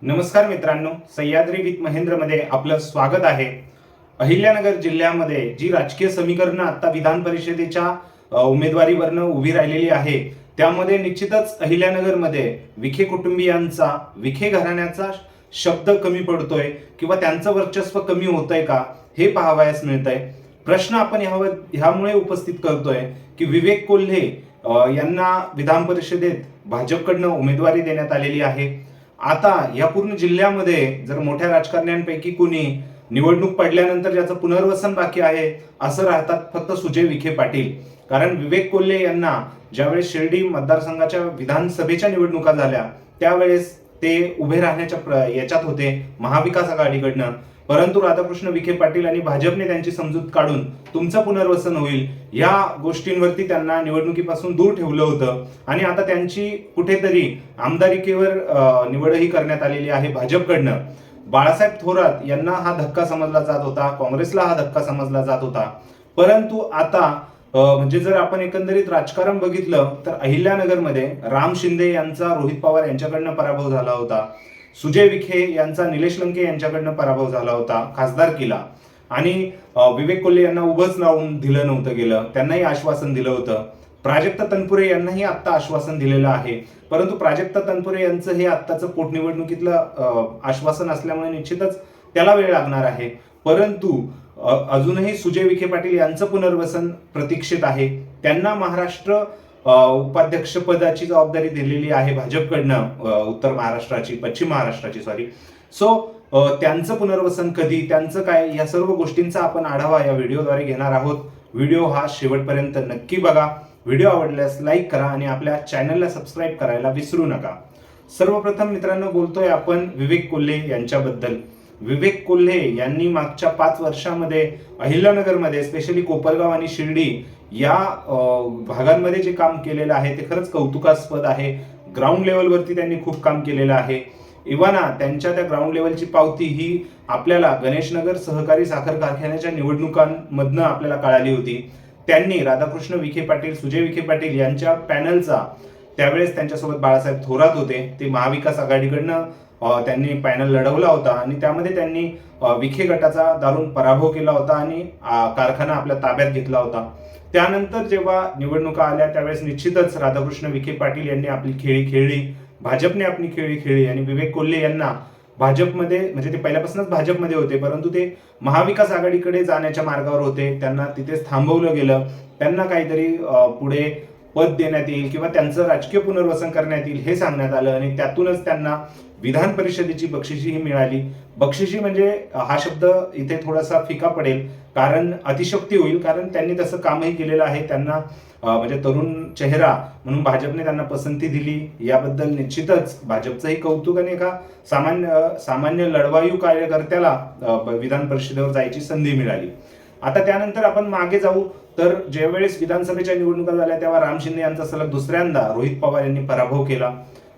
नमस्कार मित्रांनो, सह्याद्री विथ महेंद्रमध्ये आपलं स्वागत आहे. अहिल्यानगर जिल्ह्यामध्ये जी राजकीय समीकरणं आता विधान परिषदेच्या उमेदवारीवरनं उभी राहिलेली आहे, त्यामध्ये निश्चितच अहिल्यानगरमध्ये विखे कुटुंबियांचा, विखे घराण्याचा शब्द कमी पडतोय किंवा त्यांचं वर्चस्व कमी होतंय का, हे पाहावयास मिळतंय. प्रश्न आपण ह्यामुळे उपस्थित करतोय की विवेक कोल्हे यांना विधान परिषदेत भाजपकडनं उमेदवारी देण्यात आलेली आहे. आता या पूर्ण जिल्ह्यामध्ये जर मोठ्या राजकारण्यांपैकी कुणी निवडणूक पडल्यानंतर ज्याचं पुनर्वसन बाकी आहे असं राहतात फक्त सुजय विखे पाटील. कारण विवेक कोल्हे यांना ज्यावेळेस शिर्डी मतदारसंघाच्या विधानसभेच्या निवडणुका झाल्या त्यावेळेस ते उभे राहण्याच्या याच्यात होते महाविकास आघाडीकडनं, परंतु राधाकृष्ण विखे पाटील आणि भाजपने त्यांची समजूत काढून तुमचं पुनर्वसन होईल या गोष्टींवरती त्यांना निवडणुकीपासून दूर ठेवलं होतं आणि आता त्यांची कुठेतरी आमदारकीवर निवडही करण्यात आलेली आहे भाजपकडनं. बाळासाहेब थोरात यांना हा धक्का समजला जात होता, काँग्रेसला हा धक्का समजला जात होता, परंतु आता म्हणजे जर आपण एकंदरीत राजकारण बघितलं तर अहिल्यानगरमध्ये राम शिंदे यांचा रोहित पवार यांच्याकडनं पराभव झाला होता, सुजय विखे यांचा निलेश लंके यांच्याकडनं पराभव झाला होता खासदारकीला, आणि विवेक कोल्हे यांना उभंच लावून दिलं नव्हतं गेलं, त्यांनाही आश्वासन दिलं होतं. प्राजक्त तनपुरे यांनाही आत्ता आश्वासन दिलेलं आहे, परंतु प्राजक्त तनपुरे यांचं हे आत्ताचं पोटनिवडणुकीतलं आश्वासन असल्यामुळे निश्चितच त्याला वेळ लागणार आहे. परंतु अजूनही सुजय विखे पाटील यांचं पुनर्वसन प्रतीक्षित आहे. त्यांना महाराष्ट्र उपाध्यक्ष पदाची जबाबदारी दिलेली आहे भाजपकडनं, उत्तर महाराष्ट्राची, पश्चिम महाराष्ट्राची सॉरी. सो त्यांचं पुनर्वसन कधी, त्यांचं काय, या सर्व गोष्टींचा आपण आढावा या व्हिडिओद्वारे घेणार आहोत. व्हिडिओ हा शेवटपर्यंत नक्की बघा. व्हिडिओ आवडल्यास लाईक करा आणि आपल्या चॅनलला सबस्क्राईब करायला विसरू नका. सर्वप्रथम मित्रांनो बोलतोय आपण विवेक कोल्हे यांच्याबद्दल. विवेक कोल्हे यांनी मागच्या 5 वर्षामध्ये अहिल्यानगरमध्ये स्पेशली कोपरगाव आणि शिर्डी या भागांमध्ये जे काम केलेलं आहे ते खरंच कौतुकास्पद आहे. ग्राउंड लेवलवरती त्यांनी खूप काम केलेलं आहे. इव्हाना त्यांच्या त्या ग्राउंड लेवलची पावती ही आपल्याला गणेशनगर सहकारी साखर कारखान्याच्या निवडणुकांमधनं आपल्याला कळाली होती. त्यांनी राधाकृष्ण विखे पाटील, सुजय विखे पाटील यांच्या पॅनलचा, त्यावेळेस त्यांच्यासोबत बाळासाहेब थोरात होते, ते महाविकास आघाडीकडनं त्यांनी पॅनल लढवला होता आणि त्यामध्ये त्यांनी विखे गटाचा दारुण पराभव केला होता आणि कारखाना आपल्या ताब्यात घेतला होता. त्यानंतर जेव्हा निवडणुका आल्या त्यावेळेस निश्चितच राधाकृष्ण विखे पाटील यांनी आपली खेळी खेळली, भाजपने आपली खेळी खेळली आणि विवेक कोल्हे यांना भाजपमध्ये, म्हणजे ते पहिल्यापासूनच भाजपमध्ये होते परंतु ते महाविकास आघाडीकडे जाण्याच्या मार्गावर होते, त्यांना तिथेच थांबवलं गेलं. त्यांना काहीतरी पुढे पद देण्यात येईल किंवा त्यांचं राजकीय पुनर्वसन करण्यात येईल हे सांगण्यात आलं आणि त्यातूनच त्यांना विधान परिषदेची बक्षिशी ही मिळाली. बक्षिशी म्हणजे हा शब्द इथे थोडासा फिका पडेल, कारण अतिशयोक्ती होईल, कारण त्यांनी तसं कामही केलेलं आहे. त्यांना म्हणजे तरुण चेहरा म्हणून भाजपने त्यांना पसंती दिली, याबद्दल निश्चितच भाजपचंही कौतुक. आणि एका सामान्य लढवायू कार्यकर्त्याला विधान परिषदेवर जायची संधी मिळाली. आता त्यानंतर आपण मागे जाऊ तर ज्यावेळेस विधानसभेच्या निवडणुका झाल्या तेव्हा राम शिंदे यांचा सलग दुसऱ्यांदा रोहित पवार यांनी पराभव केला.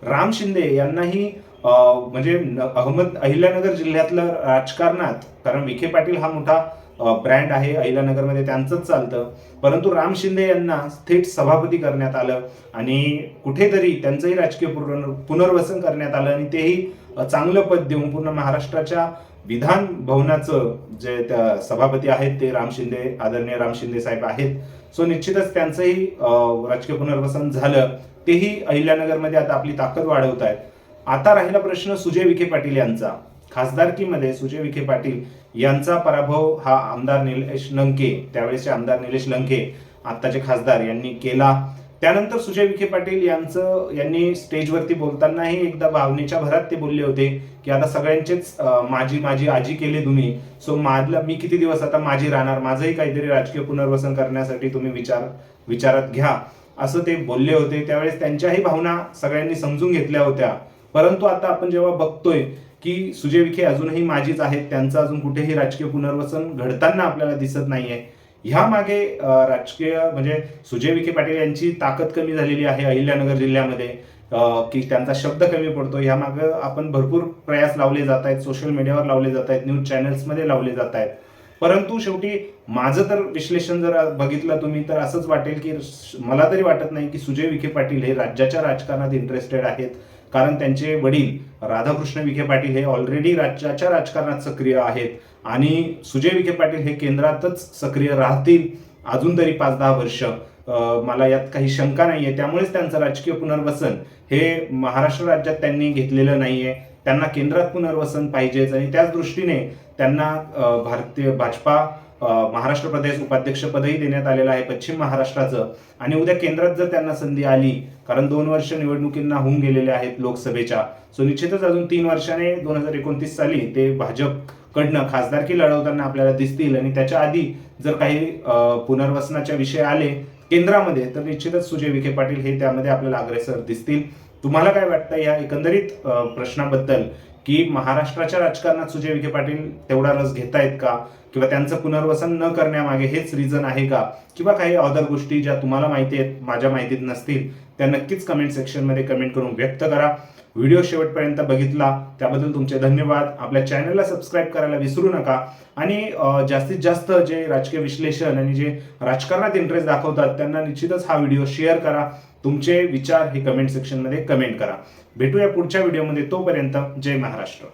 राम शिंदे यांनाही म्हणजे अहिल्यानगर जिल्ह्यातलं राजकारणात, कारण विखे पाटील हा मोठा ब्रँड आहे अहिल्यानगरमध्ये, त्यांचंच चालतं, परंतु राम शिंदे यांना थेट सभापती करण्यात आलं आणि कुठेतरी त्यांचंही राजकीय पुनर्वसन करण्यात आलं आणि तेही चांगलं पद देऊन पूर्ण महाराष्ट्राच्या विधान भवनाचं जे सभापती आहेत ते राम शिंदे, आदरणीय राम शिंदे साहेब आहेत. सो निश्चितच त्यांचंही राजकीय पुनर्वसन झालं, तेही अहिल्यानगरमध्ये आता आपली ताकद वाढवत आहेत. आता राहिला प्रश्न सुजय विखे पाटील यांचा. खासदारकीमध्ये सुजय विखे पाटील यांचा पराभव हा आमदार निलेश लंके, त्यावेळेसचे आमदार निलेश लंके आत्ताचे खासदार, यांनी केला. त्यानंतर सुजय विखे पाटील यांनी स्टेजवरती बोलतानाही एकदा भावनेच्या भरात ते बोलले होते की आता सगळ्यांचेच माझी माझी आजी केले तुम्ही, सो मी किती दिवस आता माझी राहणार, माझंही काहीतरी राजकीय पुनर्वसन करण्यासाठी तुम्ही विचारात घ्या, असं ते बोलले होते. त्यावेळेस त्यांच्याही भावना सगळ्यांनी समजून घेतल्या होत्या. परंतु आता आपण जेव्हा बघतोय की सुजय विखे अजूनही माझीच आहेत, त्यांचं अजून कुठेही राजकीय पुनर्वसन घडताना आपल्याला दिसत नाहीये. ह्या मागे राजकीय म्हणजे सुजय विखे पाटील यांची ताकद कमी झालेली आहे अहिल्यानगर जिल्ह्यामध्ये, की त्यांचा शब्द कमी पडतो. ह्या मागे आपण भरपूर प्रयास लावले जात आहेत, सोशल मीडियावर लावले जात आहेत, न्यूज चॅनल्समध्ये लावले जात आहेत. परंतु शेवटी माझं तर विश्लेषण जर बघितलं तुम्ही तर असंच वाटेल की मला तरी वाटत नाही की सुजय विखे पाटील हे राज्याच्या राजकारणात इंटरेस्टेड आहेत. कारण त्यांचे वडील राधाकृष्ण विखे पाटील हे ऑलरेडी राज्याच्या राजकारणात सक्रिय आहेत आणि सुजय विखे पाटील हे केंद्रातच सक्रिय राहतील अजून तरी 5-10 वर्ष. मला यात काही शंका नाहीये. त्यामुळेच त्यांचं राजकीय पुनर्वसन हे महाराष्ट्र राज्यात त्यांनी घेतलेलं नाहीये. त्यांना केंद्रात पुनर्वसन पाहिजेच आणि त्याच दृष्टीने त्यांना भारतीय भाजपा महाराष्ट्र प्रदेश उपाध्यक्षपदही देण्यात आलेलं आहे पश्चिम महाराष्ट्राचं. आणि उद्या केंद्रात जर त्यांना संधी आली, कारण 2 वर्ष निवडणुकींना होऊन गेलेले आहेत लोकसभेच्या, सो निश्चितच अजून 3 वर्षाने 2029 साली ते भाजपकडनं खासदारकी लढवताना आपल्याला दिसतील. आणि त्याच्या आधी जर काही पुनर्वसनाचे विषय आले केंद्रामध्ये तर निश्चितच सुजय विखे पाटील हे त्यामध्ये आपल्याला अग्रेसर दिसतील. तुम्हाला काय वाटतं या एकंदरीत प्रश्नाबद्दल, की महाराष्ट्राच्या राजकारणात सुजय विखे पाटील तेवढा रस घेतायत का, किंवा त्यांचं पुनर्वसन न करण्यामागे हेच रिझन आहे का, किंवा काही अदर गोष्टी ज्या तुम्हाला माहिती आहेत माझ्या माहितीत नसतील त्या नक्कीच कमेंट सेक्शनमध्ये कमेंट करून व्यक्त करा. व्हिडिओ शेवटपर्यंत बघितला त्याबद्दल तुमचे धन्यवाद. आपल्या चॅनलला सबस्क्राईब करायला विसरू नका आणि जास्तीत जास्त जे राजकीय विश्लेषण आणि जे राजकारणात इंटरेस्ट दाखवतात त्यांना निश्चितच हा व्हिडिओ शेअर करा. तुमचे विचार हे कमेंट सेक्शनमध्ये कमेंट करा. भेटूया पुढच्या व्हिडिओमध्ये. तोपर्यंत जय महाराष्ट्र.